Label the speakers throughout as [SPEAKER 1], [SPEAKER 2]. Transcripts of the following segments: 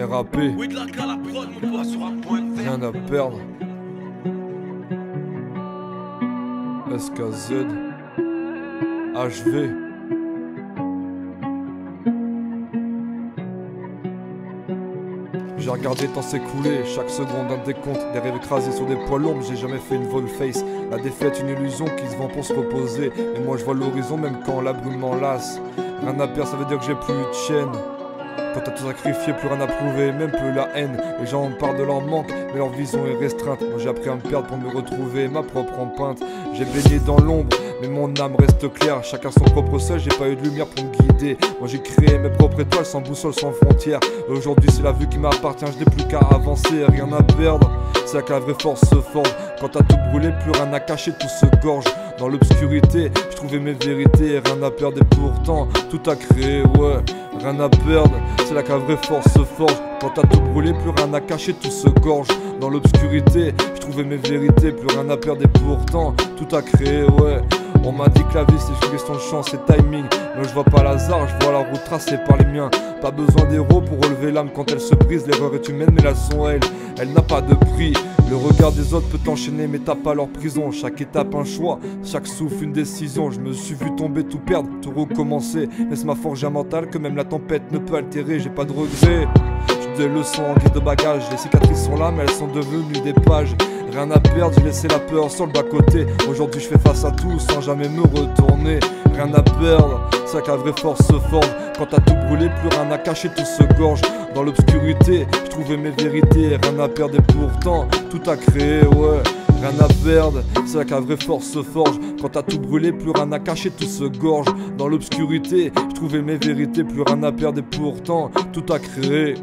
[SPEAKER 1] RAP, rien à perdre. SKZ, HV. J'ai regardé le temps s'écouler, chaque seconde un décompte, des rêves écrasés sur des poids lourds, mais j'ai jamais fait une volte-face. La défaite, une illusion qui se vend pour se reposer, et moi je vois l'horizon même quand la brume m'enlace. Rien à perdre, ça veut dire que j'ai plus de chaîne. Quand t'as tout sacrifié, plus rien à prouver, même plus la haine. Les gens parlent de leur manque, mais leur vision est restreinte. Moi j'ai appris à me perdre pour me retrouver, ma propre empreinte. J'ai baigné dans l'ombre, mais mon âme reste claire. Chacun son propre seuil, j'ai pas eu de lumière pour me guider. Moi j'ai créé mes propres étoiles, sans boussole, sans frontières. Aujourd'hui c'est la vue qui m'appartient, je n'ai plus qu'à avancer, rien à perdre. C'est là que la vraie force se forge. Quand t'as tout brûlé, plus rien à cacher, tout se gorge. Dans l'obscurité, je trouvais mes vérités, rien à perdre et pourtant tout à créer, ouais. Rien à perdre, c'est là que la vraie force se forge. Quand t'as tout brûlé, plus rien à cacher, tout se gorge. Dans l'obscurité, je trouvais mes vérités, plus rien à perdre et pourtant tout à créer, ouais. On m'a dit que la vie c'est une question de chance et timing. Mais je vois pas l'hasard, je vois la route tracée par les miens. Pas besoin d'héros pour relever l'âme quand elle se brise. L'erreur est humaine mais la leçon elle n'a pas de prix. Le regard des autres peut t'enchaîner mais t'as pas leur prison. Chaque étape un choix, chaque souffle une décision. Je me suis vu tomber, tout perdre, tout recommencer. Mais c'est ma forge mentale que même la tempête ne peut altérer. J'ai pas de regrets, j'ai des leçons en guise de bagage. Les cicatrices sont là mais elles sont devenues des pages. Rien à perdre, j'ai laissé la peur sur le bas-côté. Aujourd'hui je fais face à tout sans jamais me retourner. Rien à perdre, c'est là que la vraie force se forge. Quand t'as tout brûlé, plus rien à cacher, tout se gorge. Dans l'obscurité, je trouvais mes vérités. Rien à perdre et pourtant tout à créer, ouais. Rien à perdre, c'est là que la vraie force se forge. Quand t'as tout brûlé, plus rien à cacher, tout se gorge. Dans l'obscurité, je trouvais mes vérités. Plus rien à perdre et pourtant tout à créer.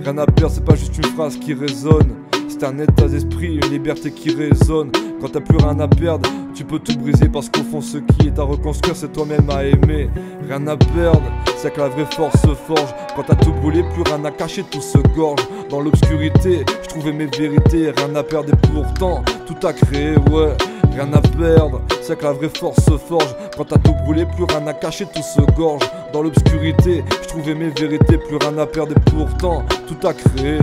[SPEAKER 1] Rien à perdre, c'est pas juste une phrase qui résonne. C'est un état d'esprit, une liberté qui résonne. Quand t'as plus rien à perdre, tu peux tout briser. Parce qu'au fond ce qui est à reconstruire c'est toi-même à aimer. Rien à perdre, c'est que la vraie force se forge. Quand t'as tout brûlé, plus rien à cacher, tout se gorge. Dans l'obscurité, je trouvais mes vérités. Rien à perdre et pourtant tout à créer, ouais. Rien à perdre, c'est que la vraie force se forge. Quand t'as tout brûlé, plus rien à cacher, tout se gorge. Dans l'obscurité, je trouvais mes vérités. Plus rien à perdre et pourtant tout à créer.